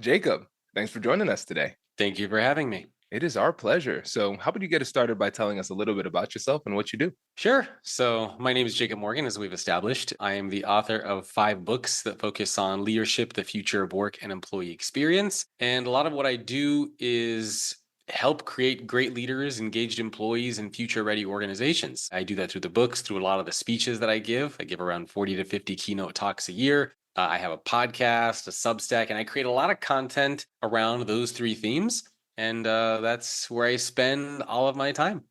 Jacob, thanks for joining us today. Thank you for having me. It is our pleasure. So, how about you get us started by telling us a little bit about yourself and what you do? Sure. So, my name is Jacob Morgan, as we've established. I am the author of 5 books that focus on leadership, the future of work, and employee experience. And a lot of what I do is help create great leaders, engaged employees, and future ready organizations. I do that through the books, through a lot of the speeches that I give. I give around 40 to 50 keynote talks a year. I have a podcast, a Substack, and I create a lot of content around those 3 themes. And that's where I spend all of my time.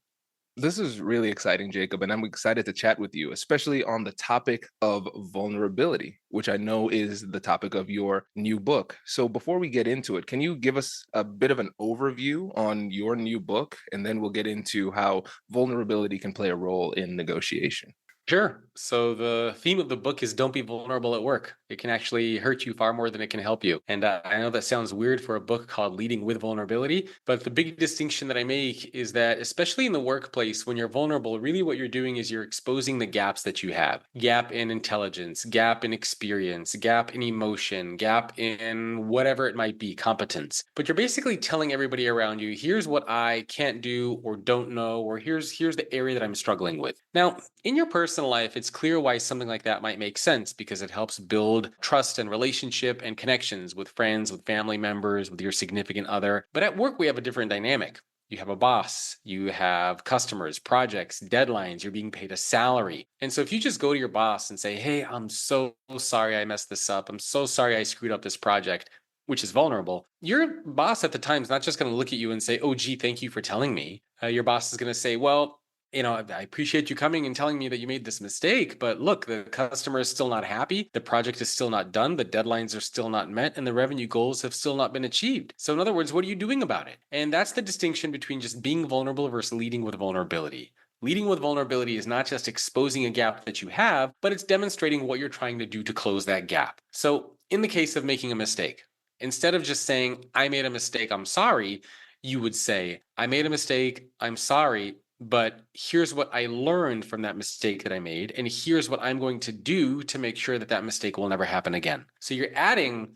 This is really exciting, Jacob, and I'm excited to chat with you, especially on the topic of vulnerability, which I know is the topic of your new book. So, before we get into it, can you give us a bit of an overview on your new book? And then we'll get into how vulnerability can play a role in negotiation. Sure. So the theme of the book is don't be vulnerable at work. It can actually hurt you far more than it can help you. And I know that sounds weird for a book called Leading with Vulnerability, but the big distinction that I make is that, especially in the workplace, when you're vulnerable, really what you're doing is you're exposing the gaps that you have: gap in intelligence, gap in experience, gap in emotion, gap in whatever it might be, competence. But you're basically telling everybody around you, here's what I can't do or don't know, or here's the area that I'm struggling with. Now, in your personal life, it's clear why something like that might make sense because it helps build trust and relationship and connections with friends, with family members, with your significant other. But at work, we have a different dynamic. You have a boss, you have customers, projects, deadlines, you're being paid a salary. And so if you just go to your boss and say, hey, I'm so sorry I messed this up, I'm so sorry I screwed up this project, which is vulnerable, your boss at the time is not just going to look at you and say, oh, gee, thank you for telling me. Your boss is going to say, well, I appreciate you coming and telling me that you made this mistake, but look, the customer is still not happy. The project is still not done. The deadlines are still not met, and the revenue goals have still not been achieved. So, in other words, what are you doing about it? And that's the distinction between just being vulnerable versus leading with vulnerability. Leading with vulnerability is not just exposing a gap that you have, but it's demonstrating what you're trying to do to close that gap. So, in the case of making a mistake, instead of just saying, I made a mistake, I'm sorry, you would say, I made a mistake, I'm sorry, but here's what I learned from that mistake that I made, and here's what I'm going to do to make sure that that mistake will never happen again. So you're adding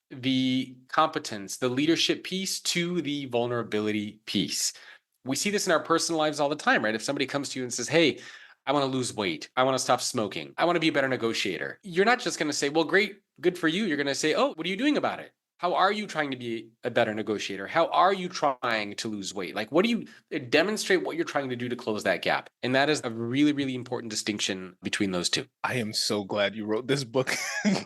the competence, the leadership piece to the vulnerability piece. We see this in our personal lives all the time, right? If somebody comes to you and says, hey, I want to lose weight, I want to stop smoking, I want to be a better negotiator, you're not just going to say, well, great, good for you. You're going to say, oh, what are you doing about it? How are you trying to be a better negotiator? How are you trying to lose weight? Like, what do you demonstrate what you're trying to do to close that gap? And that is a really, really important distinction between those two. I am so glad you wrote this book,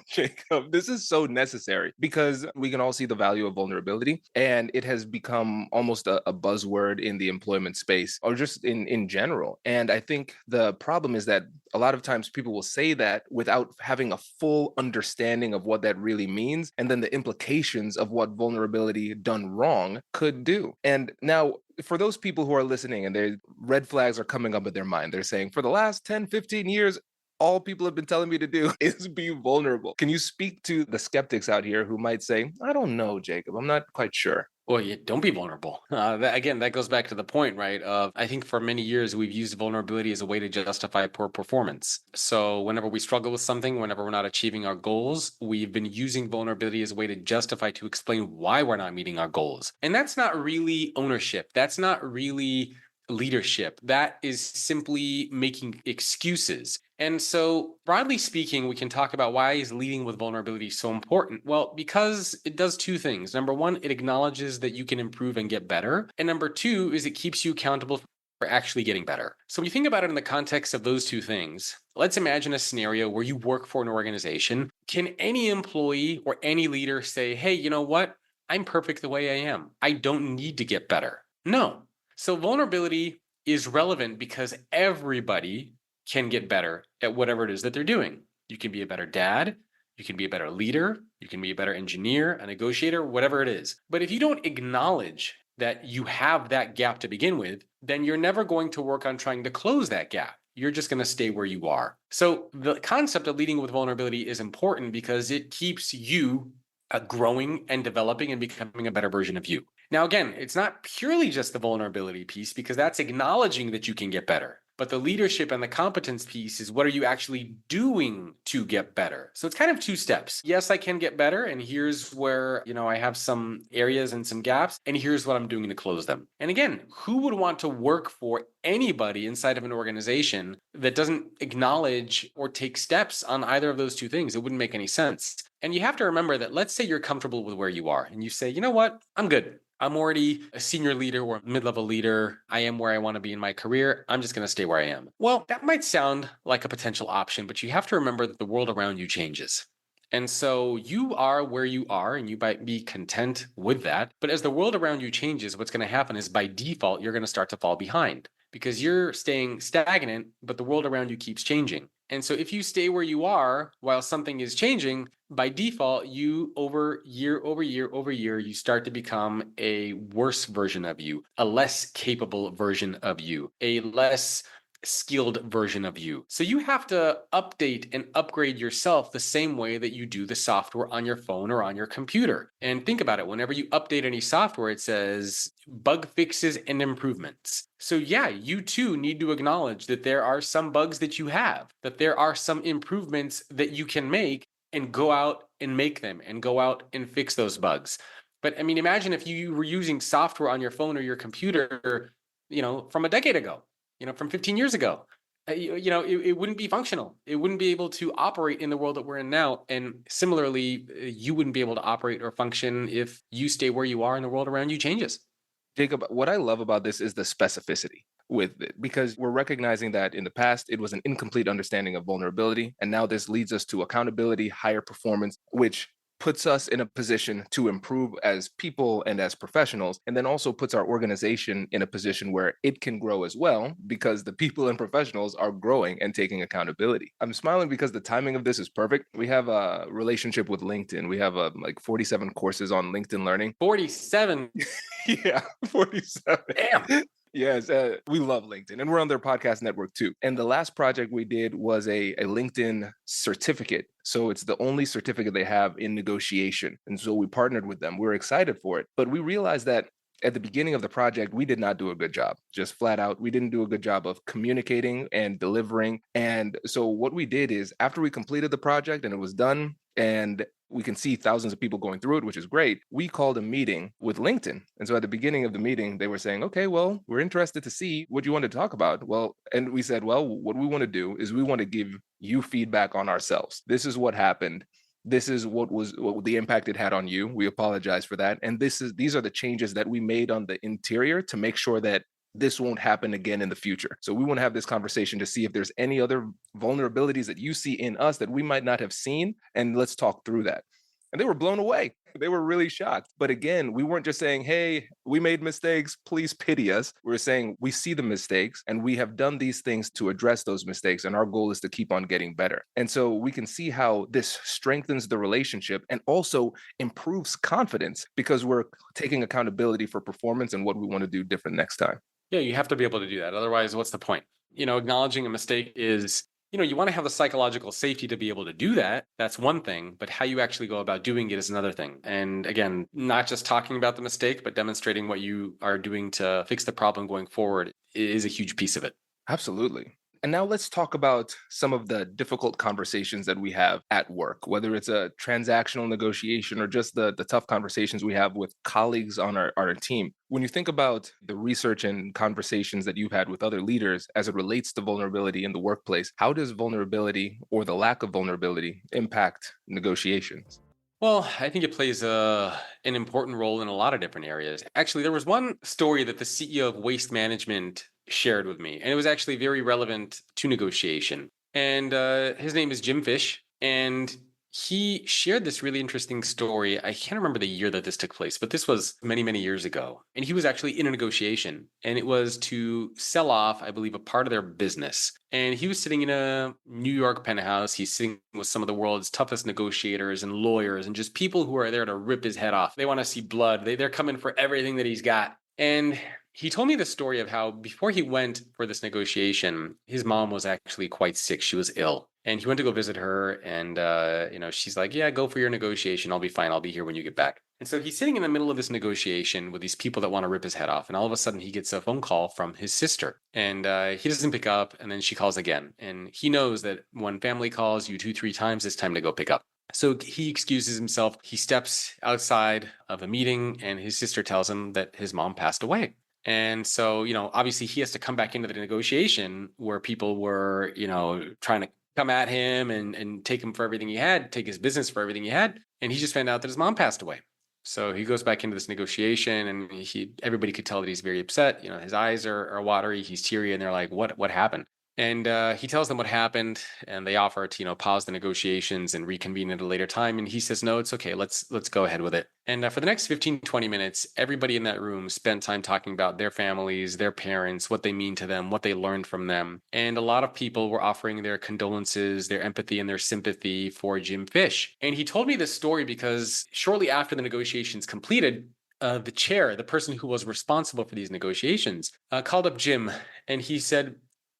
Jacob. This is so necessary because we can all see the value of vulnerability, and it has become almost a buzzword in the employment space or just in general. And I think the problem is that a lot of times people will say that without having a full understanding of what that really means and then the implications of what vulnerability done wrong could do. And now, for those people who are listening and their red flags are coming up in their mind, they're saying, for the last 10, 15 years, all people have been telling me to do is be vulnerable. Can you speak to the skeptics out here who might say, I don't know, Jacob, I'm not quite sure? Well, yeah, don't be vulnerable. Again, that goes back to the point, right? Of I think for many years we've used vulnerability as a way to justify poor performance. So whenever we struggle with something, whenever we're not achieving our goals, we've been using vulnerability as a way to justify, to explain why we're not meeting our goals. And that's not really ownership. That's not really leadership. That is simply making excuses. And so, broadly speaking, we can talk about why is leading with vulnerability so important? Well, because it does 2 things. Number one, it acknowledges that you can improve and get better. And number two is it keeps you accountable for actually getting better. So when you think about it in the context of those 2 things, let's imagine a scenario where you work for an organization. Can any employee or any leader say, hey, you know what? I'm perfect the way I am. I don't need to get better. No. So vulnerability is relevant because everybody can get better at whatever it is that they're doing. You can be a better dad, you can be a better leader, you can be a better engineer, a negotiator, whatever it is. But if you don't acknowledge that you have that gap to begin with, then you're never going to work on trying to close that gap. You're just going to stay where you are. So the concept of leading with vulnerability is important because it keeps you growing and developing and becoming a better version of you. Now, again, it's not purely just the vulnerability piece because that's acknowledging that you can get better. But the leadership and the competence piece is what are you actually doing to get better? So it's kind of two steps. Yes, I can get better. And here's where, I have some areas and some gaps. And here's what I'm doing to close them. And again, who would want to work for anybody inside of an organization that doesn't acknowledge or take steps on either of those two things? It wouldn't make any sense. And you have to remember that let's say you're comfortable with where you are and you say, you know what, I'm good. I'm already a senior leader or mid-level leader. I am where I want to be in my career. I'm just going to stay where I am. Well, that might sound like a potential option, but you have to remember that the world around you changes. And so you are where you are and you might be content with that. But as the world around you changes, what's going to happen is by default, you're going to start to fall behind because you're staying stagnant, but the world around you keeps changing. And so if you stay where you are while something is changing, by default, you over year, you start to become a worse version of you, a less capable version of you, a less skilled version of you. So you have to update and upgrade yourself the same way that you do the software on your phone or on your computer. And think about it, whenever you update any software, it says bug fixes and improvements. So yeah, you too need to acknowledge that there are some bugs that you have, that there are some improvements that you can make and go out and make them and go out and fix those bugs. But I mean, imagine if you were using software on your phone or your computer, from a decade ago, from 15 years ago, it wouldn't be functional. It wouldn't be able to operate in the world that we're in now. And similarly, you wouldn't be able to operate or function if you stay where you are and the world around you changes. Jacob, what I love about this is the specificity with it, because we're recognizing that in the past, it was an incomplete understanding of vulnerability. And now this leads us to accountability, higher performance, which puts us in a position to improve as people and as professionals, and then also puts our organization in a position where it can grow as well, because the people and professionals are growing and taking accountability. I'm smiling because the timing of this is perfect. We have a relationship with LinkedIn. We have like 47 courses on LinkedIn Learning. 47. Yeah, 47. Damn. Yes, we love LinkedIn, and we're on their podcast network too. And the last project we did was a LinkedIn certificate. So it's the only certificate they have in negotiation. And so we partnered with them. We're excited for it. But we realized that at the beginning of the project, we did not do a good job, just flat out. We didn't do a good job of communicating and delivering. And so what we did is after we completed the project and it was done, and we can see thousands of people going through it, which is great, we called a meeting with LinkedIn. And so at the beginning of the meeting, they were saying, okay, well, we're interested to see what you want to talk about. Well, and we said, well, what we want to do is we want to give you feedback on ourselves. This is what happened. This is what the impact it had on you. We apologize for that. And these are the changes that we made on the interior to make sure that this won't happen again in the future. So we want to have this conversation to see if there's any other vulnerabilities that you see in us that we might not have seen. And let's talk through that. And they were blown away. They were really shocked. But again, we weren't just saying, hey, we made mistakes, please pity us. We're saying we see the mistakes and we have done these things to address those mistakes. And our goal is to keep on getting better. And so we can see how this strengthens the relationship and also improves confidence because we're taking accountability for performance and what we want to do different next time. Yeah, you have to be able to do that. Otherwise, what's the point? Acknowledging a mistake is, you want to have the psychological safety to be able to do that. That's one thing, but how you actually go about doing it is another thing. And again, not just talking about the mistake, but demonstrating what you are doing to fix the problem going forward is a huge piece of it. Absolutely. And now let's talk about some of the difficult conversations that we have at work, whether it's a transactional negotiation or just the tough conversations we have with colleagues on our team. When you think about the research and conversations that you've had with other leaders as it relates to vulnerability in the workplace, how does vulnerability or the lack of vulnerability impact negotiations? Well, I think it plays an important role in a lot of different areas. Actually, there was one story that the CEO of Waste Management shared with me, and it was actually very relevant to negotiation. And his name is Jim Fish, and he shared this really interesting story. I can't remember the year that this took place, but this was many, many years ago. And he was actually in a negotiation, and it was to sell off, I believe, a part of their business. And he was sitting in a New York penthouse. He's sitting with some of the world's toughest negotiators and lawyers and just people who are there to rip his head off. They want to see blood. They're coming for everything that he's got. And he told me the story of how before he went for this negotiation, his mom was actually quite sick. She was ill. And he went to go visit her, and she's like, yeah, go for your negotiation. I'll be fine. I'll be here when you get back. And so he's sitting in the middle of this negotiation with these people that want to rip his head off. And all of a sudden, he gets a phone call from his sister. And he doesn't pick up. And then she calls again. And he knows that when family calls you 2, 3 times, it's time to go pick up. So he excuses himself. He steps outside of a meeting, and his sister tells him that his mom passed away. And so, obviously he has to come back into the negotiation where people were, trying to come at him and take him for everything he had, take his business for everything he had. And he just found out that his mom passed away. So he goes back into this negotiation, and everybody could tell that he's very upset. His eyes are watery, he's teary, and they're like, what happened? And he tells them what happened, and they offer to, pause the negotiations and reconvene at a later time. And he says, no, it's okay. Let's go ahead with it. And for the next 15, 20 minutes, everybody in that room spent time talking about their families, their parents, what they mean to them, what they learned from them. And a lot of people were offering their condolences, their empathy, and their sympathy for Jim Fish. And he told me this story because shortly after the negotiations completed, the person who was responsible for these negotiations, called up Jim, and he said,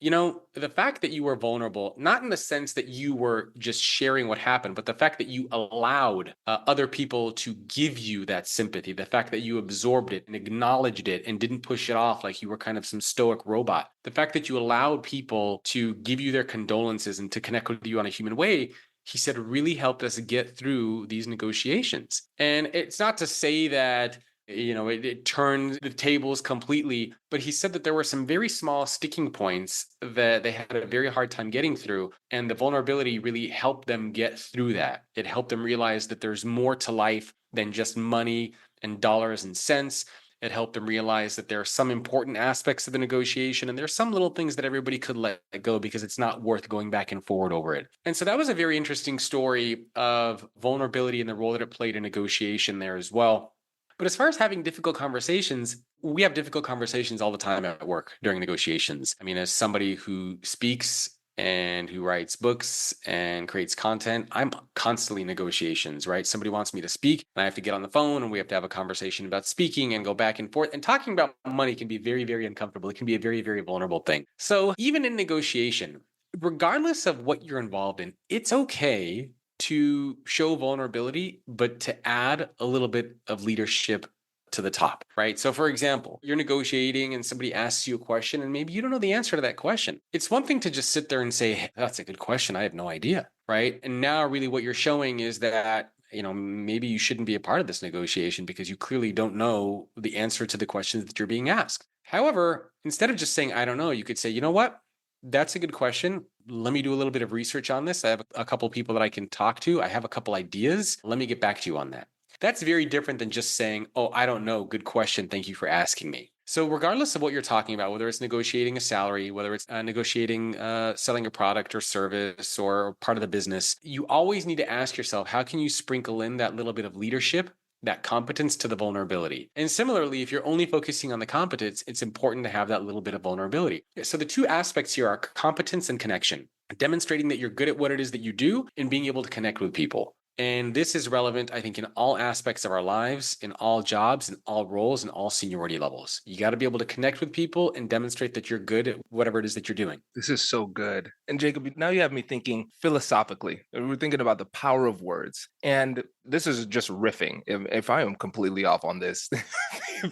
the fact that you were vulnerable, not in the sense that you were just sharing what happened, but the fact that you allowed other people to give you that sympathy, the fact that you absorbed it and acknowledged it and didn't push it off like you were kind of some stoic robot, the fact that you allowed people to give you their condolences and to connect with you on a human way, he said, really helped us get through these negotiations. And it's not to say that it turned the tables completely. But he said that there were some very small sticking points that they had a very hard time getting through. And the vulnerability really helped them get through that. It helped them realize that there's more to life than just money and dollars and cents. It helped them realize that there are some important aspects of the negotiation, and there's some little things that everybody could let go because it's not worth going back and forward over it. And so that was a very interesting story of vulnerability and the role that it played in negotiation there as well. But as far as having difficult conversations, we have difficult conversations all the time at work during negotiations. I mean, as somebody who speaks and who writes books and creates content, I'm constantly in negotiations, right? Somebody wants me to speak, and I have to get on the phone, and we have to have a conversation about speaking and go back and forth. And talking about money can be very, very uncomfortable. It can be a very, very vulnerable thing. So even in negotiation, regardless of what you're involved in, it's okay to show vulnerability, but to add a little bit of leadership to the top, right? So for example, you're negotiating and somebody asks you a question and maybe you don't know the answer to that question. It's one thing to just sit there and say, hey, that's a good question. I have no idea, right? And now really what you're showing is that maybe you shouldn't be a part of this negotiation because you clearly don't know the answer to the questions that you're being asked. However, instead of just saying, I don't know, you could say, you know what? That's a good question. Let me do a little bit of research on this. I have a couple of people that I can talk to. I have a couple ideas. Let me get back to you on that. That's very different than just saying, oh, I don't know. Good question. Thank you for asking me. So regardless of what you're talking about, whether it's negotiating a salary, whether it's negotiating selling a product or service or part of the business, you always need to ask yourself, how can you sprinkle in that little bit of leadership, that competence to the vulnerability? And similarly, if you're only focusing on the competence, it's important to have that little bit of vulnerability. So the two aspects here are competence and connection, demonstrating that you're good at what it is that you do and being able to connect with people. And this is relevant, I think, in all aspects of our lives, in all jobs, in all roles, and all seniority levels. You got to be able to connect with people and demonstrate that you're good at whatever it is that you're doing. This is so good. And Jacob, now you have me thinking philosophically. We're thinking about the power of words. And this is just riffing. If I am completely off on this,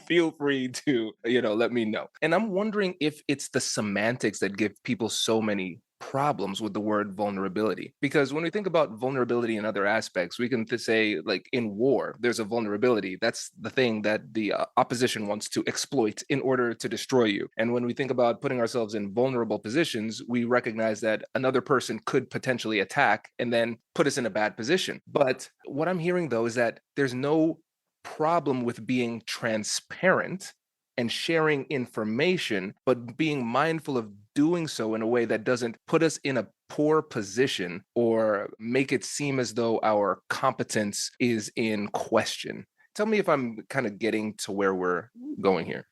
feel free to, let me know. And I'm wondering if it's the semantics that give people so many problems with the word vulnerability. Because when we think about vulnerability in other aspects, we can say, like in war, there's a vulnerability. That's the thing that the opposition wants to exploit in order to destroy you. And when we think about putting ourselves in vulnerable positions, we recognize that another person could potentially attack and then put us in a bad position. But what I'm hearing, though, is that there's no problem with being transparent and sharing information, but being mindful of doing so in a way that doesn't put us in a poor position or make it seem as though our competence is in question. Tell me if I'm kind of getting to where we're going here.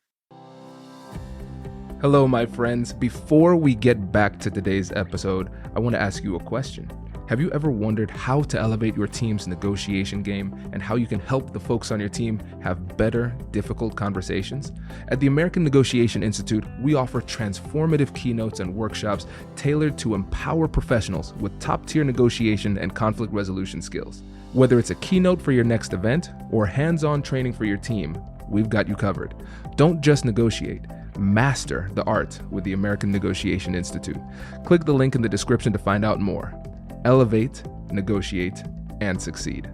Hello, my friends. Before we get back to today's episode, I want to ask you a question. Have you ever wondered how to elevate your team's negotiation game and how you can help the folks on your team have better, difficult conversations? At the American Negotiation Institute, we offer transformative keynotes and workshops tailored to empower professionals with top-tier negotiation and conflict resolution skills. Whether it's a keynote for your next event or hands-on training for your team, we've got you covered. Don't just negotiate. Master the art with the American Negotiation Institute. Click the link in the description to find out more. Elevate, negotiate, and succeed.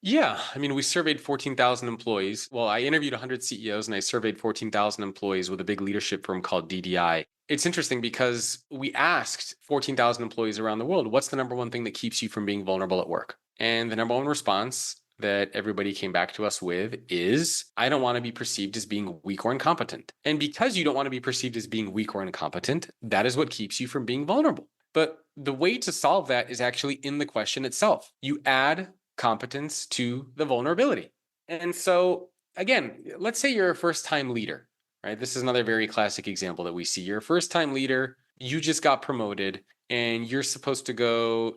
Yeah, I mean, we surveyed 14,000 employees. Well, I interviewed 100 CEOs and I surveyed 14,000 employees with a big leadership firm called DDI. It's interesting because we asked 14,000 employees around the world, what's the number one thing that keeps you from being vulnerable at work? And the number one response that everybody came back to us with is, I don't want to be perceived as being weak or incompetent. And because you don't want to be perceived as being weak or incompetent, that is what keeps you from being vulnerable. But the way to solve that is actually in the question itself. You add competence to the vulnerability. And so, again, let's say you're a first-time leader, right? This is another very classic example that we see. You're a first-time leader, you just got promoted, and you're supposed to go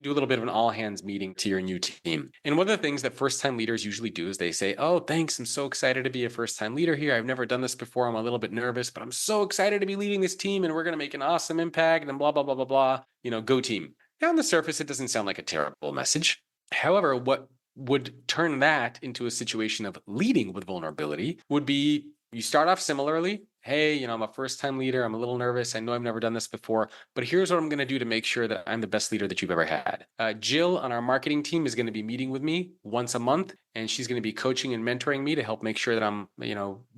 do a little bit of an all hands meeting to your new team. And one of the things that first time leaders usually do is they say, oh, thanks. I'm so excited to be a first time leader here. I've never done this before. I'm a little bit nervous, but I'm so excited to be leading this team and we're going to make an awesome impact and blah, blah, blah, blah, blah. Go team. Now on the surface, it doesn't sound like a terrible message. However, what would turn that into a situation of leading with vulnerability would be you start off similarly. Hey, I'm a first-time leader. I'm a little nervous. I know I've never done this before, but here's what I'm going to do to make sure that I'm the best leader that you've ever had. Jill on our marketing team is going to be meeting with me once a month, and she's going to be coaching and mentoring me to help make sure that I'm,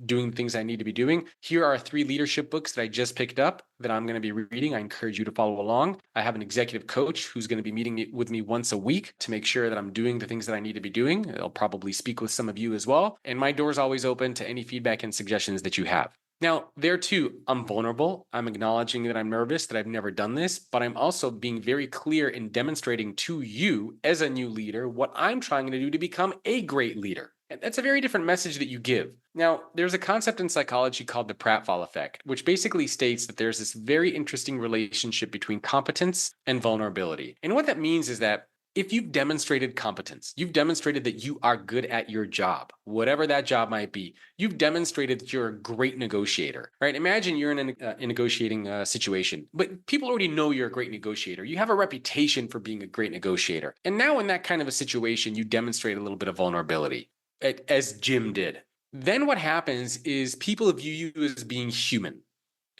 doing things I need to be doing. Here are 3 leadership books that I just picked up that I'm going to be reading. I encourage you to follow along. I have an executive coach who's going to be meeting with me once a week to make sure that I'm doing the things that I need to be doing. I'll probably speak with some of you as well. And my door is always open to any feedback and suggestions that you have. Now, there too, I'm vulnerable. I'm acknowledging that I'm nervous, that I've never done this, but I'm also being very clear in demonstrating to you as a new leader what I'm trying to do to become a great leader. And that's a very different message that you give. Now, there's a concept in psychology called the pratfall effect, which basically states that there's this very interesting relationship between competence and vulnerability. And what that means is that if you've demonstrated competence, you've demonstrated that you are good at your job, whatever that job might be, you've demonstrated that you're a great negotiator, right? Imagine you're in a negotiating situation, but people already know you're a great negotiator. You have a reputation for being a great negotiator. And now in that kind of a situation, you demonstrate a little bit of vulnerability, as Jim did. Then what happens is people view you as being human.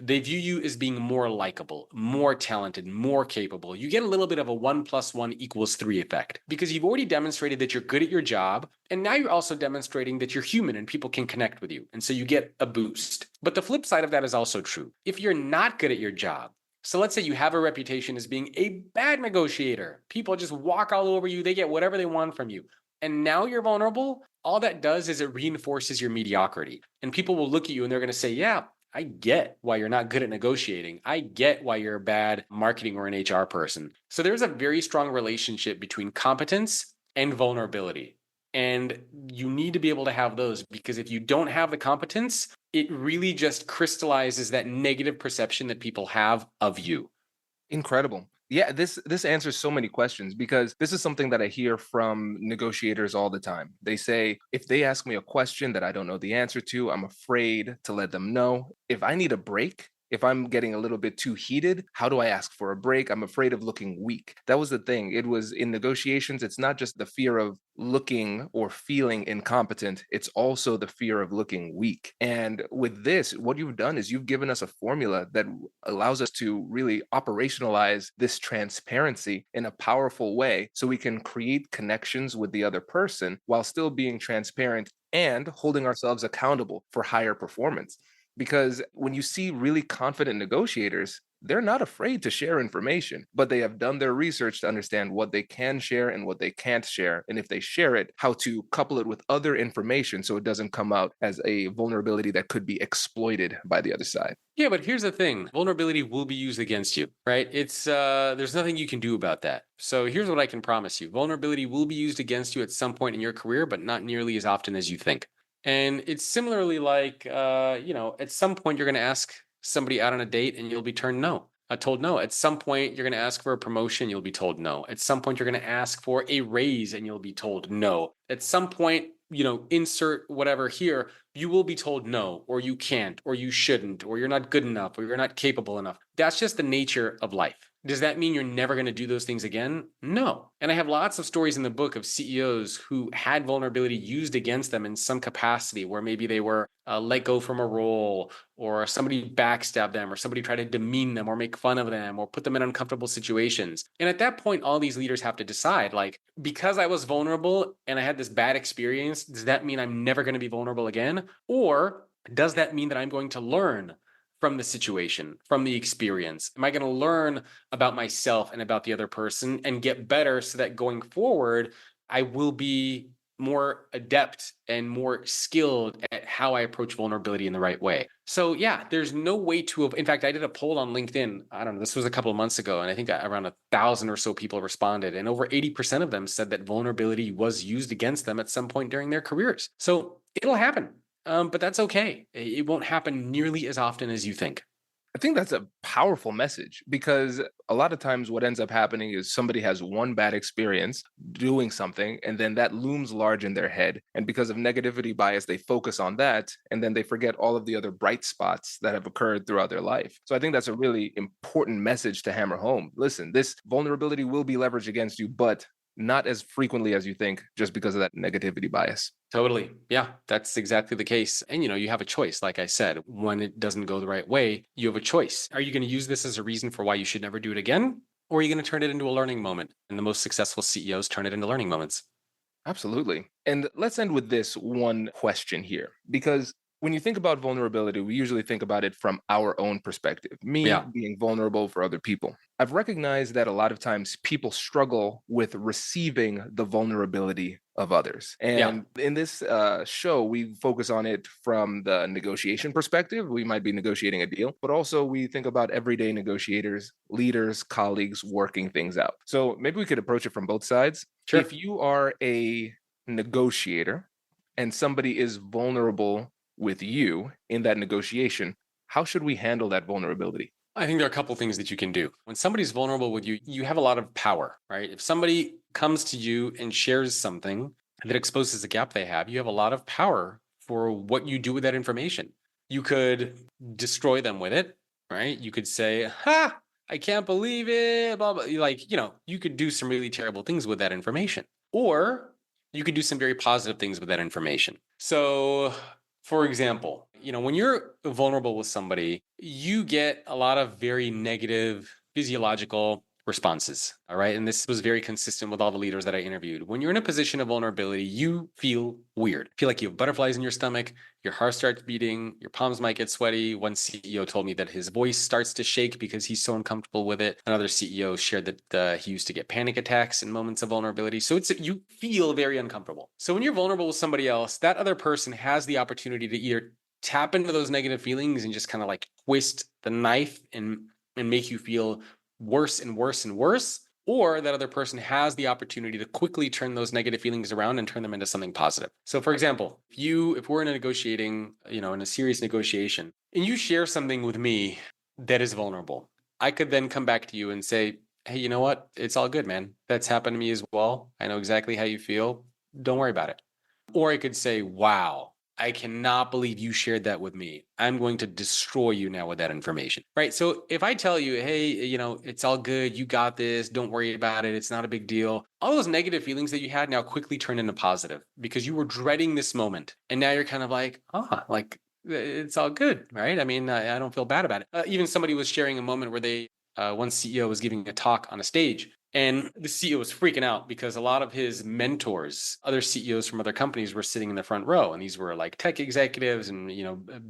They view you as being more likable, more talented, more capable. You get a little bit of a 1 + 1 = 3 effect because you've already demonstrated that you're good at your job. And now you're also demonstrating that you're human and people can connect with you. And so you get a boost. But the flip side of that is also true. If you're not good at your job, so let's say you have a reputation as being a bad negotiator, people just walk all over you, they get whatever they want from you. And now you're vulnerable. All that does is it reinforces your mediocrity. And people will look at you and they're going to say, yeah, I get why you're not good at negotiating. I get why you're a bad marketing or an HR person. So there's a very strong relationship between competence and vulnerability. And you need to be able to have those because if you don't have the competence, it really just crystallizes that negative perception that people have of you. Incredible. Yeah, this answers so many questions because this is something that I hear from negotiators all the time. They say, if they ask me a question that I don't know the answer to, I'm afraid to let them know. If I need a break, if I'm getting a little bit too heated, how do I ask for a break? I'm afraid of looking weak. That was the thing. It was in negotiations, it's not just the fear of looking or feeling incompetent, it's also the fear of looking weak. And with this, what you've done is you've given us a formula that allows us to really operationalize this transparency in a powerful way so we can create connections with the other person while still being transparent and holding ourselves accountable for higher performance. Because when you see really confident negotiators, they're not afraid to share information, but they have done their research to understand what they can share and what they can't share. And if they share it, how to couple it with other information so it doesn't come out as a vulnerability that could be exploited by the other side. Yeah, but here's the thing. Vulnerability will be used against you, right? It's there's nothing you can do about that. So here's what I can promise you. Vulnerability will be used against you at some point in your career, but not nearly as often as you think. And it's similarly like, at some point you're going to ask somebody out on a date and you'll be turned no. told no. At some point, you're going to ask for a promotion, you'll be told no. At some point, you're going to ask for a raise and you'll be told no. At some point, insert whatever here, you will be told no, or you can't, or you shouldn't, or you're not good enough, or you're not capable enough. That's just the nature of life. Does that mean you're never going to do those things again? No. And I have lots of stories in the book of CEOs who had vulnerability used against them in some capacity, where maybe they were let go from a role, or somebody backstabbed them, or somebody tried to demean them or make fun of them or put them in uncomfortable situations. And at that point, all these leaders have to decide, like, because I was vulnerable and I had this bad experience, does that mean I'm never going to be vulnerable again? Or does that mean that I'm going to learn from the situation, from the experience? Am I going to learn about myself and about the other person and get better so that going forward, I will be more adept and more skilled at how I approach vulnerability in the right way? So yeah, there's no way to, in fact, I did a poll on LinkedIn. I don't know, this was a couple of months ago, and I think around 1,000 or so people responded, and over 80% of them said that vulnerability was used against them at some point during their careers. So it'll happen. But that's okay. It won't happen nearly as often as you think. I think that's a powerful message because a lot of times what ends up happening is somebody has one bad experience doing something and then that looms large in their head. And because of negativity bias, they focus on that and then they forget all of the other bright spots that have occurred throughout their life. So I think that's a really important message to hammer home. Listen, this vulnerability will be leveraged against you, but not as frequently as you think just because of that negativity bias. Totally. Yeah, that's exactly the case. And you have a choice. Like I said, when it doesn't go the right way, you have a choice. Are you going to use this as a reason for why you should never do it again? Or are you going to turn it into a learning moment? And the most successful CEOs turn it into learning moments. Absolutely. And let's end with this one question here, because when you think about vulnerability, we usually think about it from our own perspective, me Yeah. being vulnerable for other people. I've recognized that a lot of times people struggle with receiving the vulnerability of others. Yeah. And in this show, we focus on it from the negotiation perspective. We might be negotiating a deal, but also we think about everyday negotiators, leaders, colleagues working things out. So maybe we could approach it from both sides. If Sure. you are a negotiator and somebody is vulnerable with you in that negotiation, how should we handle that vulnerability? I think there are a couple things that you can do. When somebody's vulnerable with you, you have a lot of power, right? If somebody comes to you and shares something that exposes a gap they have, you have a lot of power for what you do with that information. You could destroy them with it, right? You could say, "Ha, I can't believe it," blah, blah. Like, you could do some really terrible things with that information. Or you could do some very positive things with that information. So, for example, when you're vulnerable with somebody, you get a lot of very negative physiological responses. All right. And this was very consistent with all the leaders that I interviewed. When you're in a position of vulnerability, you feel weird. Feel like you have butterflies in your stomach, your heart starts beating, your palms might get sweaty. One CEO told me that his voice starts to shake because he's so uncomfortable with it. Another CEO shared that he used to get panic attacks in moments of vulnerability. So you feel very uncomfortable. So when you're vulnerable with somebody else, that other person has the opportunity to either tap into those negative feelings and just kind of like twist the knife and make you feel worse and worse and worse, or that other person has the opportunity to quickly turn those negative feelings around and turn them into something positive. So for example, if we're in a negotiating, in a serious negotiation, and you share something with me that is vulnerable, I could then come back to you and say, "Hey, you know what? It's all good, man. That's happened to me as well. I know exactly how you feel. Don't worry about it." Or I could say, "Wow, I cannot believe you shared that with me. I'm going to destroy you now with that information." Right? So if I tell you, "Hey, it's all good. You got this. Don't worry about it. It's not a big deal." All those negative feelings that you had now quickly turn into positive because you were dreading this moment. And now you're kind of like, like it's all good, right? I mean, I don't feel bad about it. Even somebody was sharing a moment where one CEO was giving a talk on a stage, and the CEO was freaking out because a lot of his mentors, other CEOs from other companies, were sitting in the front row. And these were like tech executives and,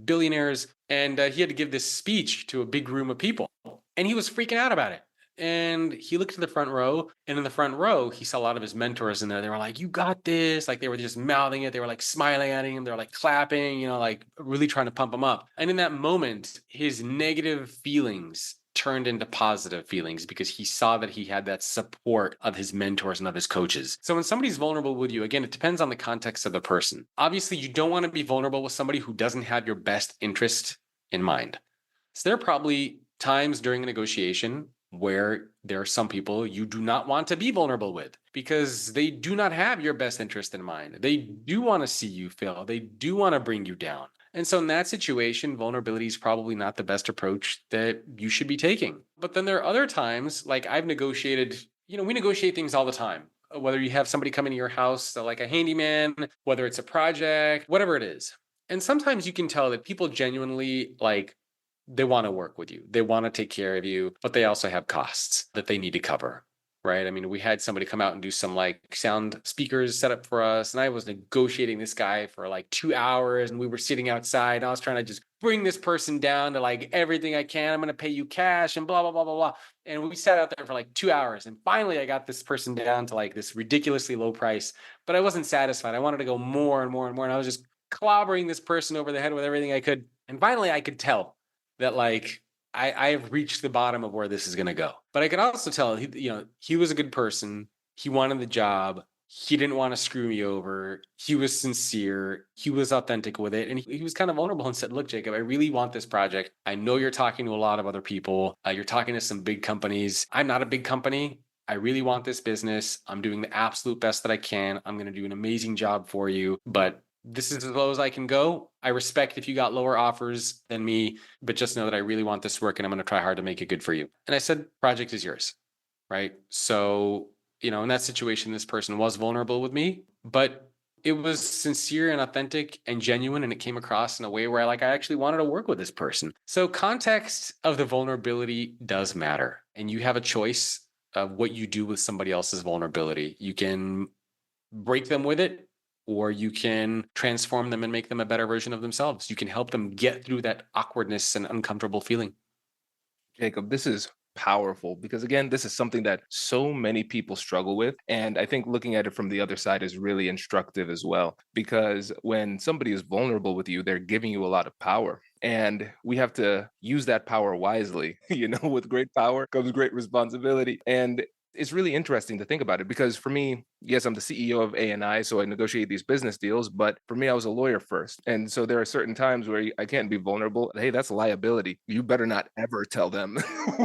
billionaires. And he had to give this speech to a big room of people. And he was freaking out about it. And he looked to the front row. And in the front row, he saw a lot of his mentors in there. They were like, "You got this." Like they were just mouthing it. They were like smiling at him. They were like clapping, like really trying to pump him up. And in that moment, his negative feelings turned into positive feelings because he saw that he had that support of his mentors and of his coaches. So when somebody's vulnerable with you, again, it depends on the context of the person. Obviously, you don't want to be vulnerable with somebody who doesn't have your best interest in mind. So they're probably times during a negotiation where there are some people you do not want to be vulnerable with because they do not have your best interest in mind. They do want to see you fail. They do want to bring you down. And so in that situation, vulnerability is probably not the best approach that you should be taking. But then there are other times, like I've negotiated, we negotiate things all the time. Whether you have somebody come into your house, like a handyman, whether it's a project, whatever it is. And sometimes you can tell that people genuinely they want to work with you. They want to take care of you, but they also have costs that they need to cover. Right. I mean, we had somebody come out and do some sound speakers set up for us. And I was negotiating this guy for 2 hours and we were sitting outside. And I was trying to just bring this person down to everything I can. I'm going to pay you cash and blah, blah, blah, blah, blah. And we sat out there for 2 hours. And finally, I got this person down to this ridiculously low price. But I wasn't satisfied. I wanted to go more and more and more. And I was just clobbering this person over the head with everything I could. And finally, I could tell that I have reached the bottom of where this is going to go. But I could also tell, he was a good person. He wanted the job. He didn't want to screw me over. He was sincere. He was authentic with it. And he was kind of vulnerable and said, look, Jacob, I really want this project. I know you're talking to a lot of other people. You're talking to some big companies. I'm not a big company. I really want this business. I'm doing the absolute best that I can. I'm going to do an amazing job for you. But this is as low as I can go. I respect if you got lower offers than me, but just know that I really want this work and I'm going to try hard to make it good for you. And I said, project is yours, right? So, in that situation, this person was vulnerable with me, but it was sincere and authentic and genuine. And it came across in a way where I actually wanted to work with this person. So context of the vulnerability does matter. And you have a choice of what you do with somebody else's vulnerability. You can break them with it, or you can transform them and make them a better version of themselves. You can help them get through that awkwardness and uncomfortable feeling. Jacob, this is powerful because, again, this is something that so many people struggle with. And I think looking at it from the other side is really instructive as well, because when somebody is vulnerable with you, they're giving you a lot of power. And we have to use that power wisely. With great power comes great responsibility. And it's really interesting to think about it because for me, yes, I'm the CEO of A&I, so I negotiate these business deals. But for me, I was a lawyer first. And so there are certain times where I can't be vulnerable. Hey, that's liability. You better not ever tell them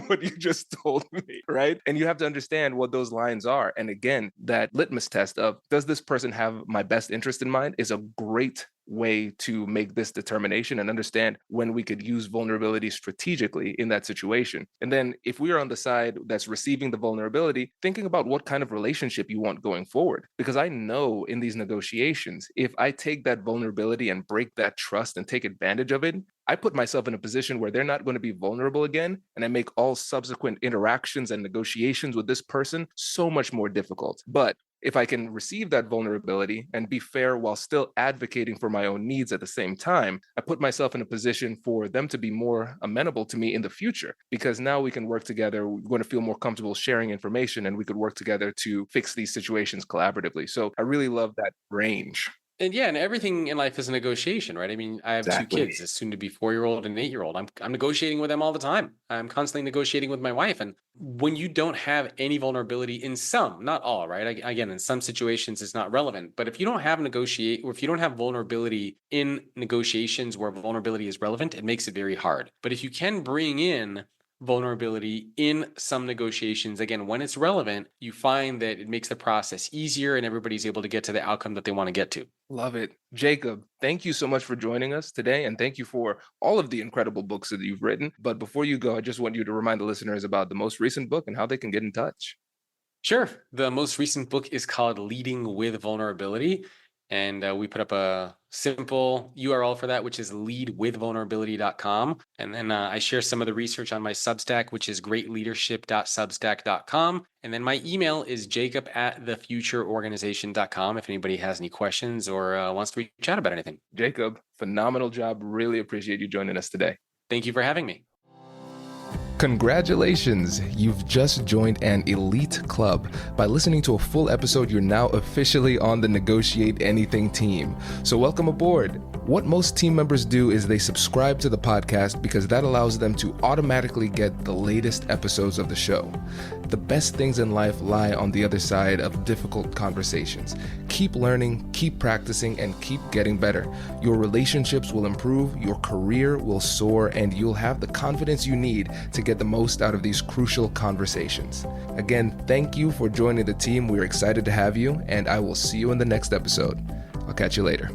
what you just told me, right? And you have to understand what those lines are. And again, that litmus test of, does this person have my best interest in mind, is a great way to make this determination and understand when we could use vulnerability strategically in that situation. And then if we are on the side that's receiving the vulnerability, thinking about what kind of relationship you want going forward. Because I know in these negotiations, if I take that vulnerability and break that trust and take advantage of it, I put myself in a position where they're not going to be vulnerable again. And I make all subsequent interactions and negotiations with this person so much more difficult. But if I can receive that vulnerability and be fair while still advocating for my own needs at the same time, I put myself in a position for them to be more amenable to me in the future, because now we can work together. We're going to feel more comfortable sharing information and we could work together to fix these situations collaboratively. So I really love that range. And yeah, and everything in life is a negotiation, right? I mean, I have Exactly. 2 kids, a soon to be 4-year-old and an 8-year-old. I'm negotiating with them all the time. I'm constantly negotiating with my wife. And when you don't have any vulnerability in some, not all, right? Again, in some situations, it's not relevant. But if you don't have or if you don't have vulnerability in negotiations where vulnerability is relevant, it makes it very hard. But if you can bring in vulnerability in some negotiations, again, when it's relevant, you find that it makes the process easier and everybody's able to get to the outcome that they want to get to. Love it. Jacob, thank you so much for joining us today. And thank you for all of the incredible books that you've written. But before you go, I just want you to remind the listeners about the most recent book and how they can get in touch. Sure. The most recent book is called Leading with Vulnerability. And we put up a simple URL for that, which is leadwithvulnerability.com. And then I share some of the research on my Substack, which is greatleadership.substack.com. And then my email is jacob@thefutureorganization.com if anybody has any questions or wants to reach out about anything. Jacob, phenomenal job. Really appreciate you joining us today. Thank you for having me. Congratulations! You've just joined an elite club. By listening to a full episode, you're now officially on the Negotiate Anything team. So welcome aboard. What most team members do is they subscribe to the podcast because that allows them to automatically get the latest episodes of the show. The best things in life lie on the other side of difficult conversations. Keep learning, keep practicing, and keep getting better. Your relationships will improve, your career will soar, and you'll have the confidence you need to get the most out of these crucial conversations. Again, thank you for joining the team. We're excited to have you, and I will see you in the next episode. I'll catch you later.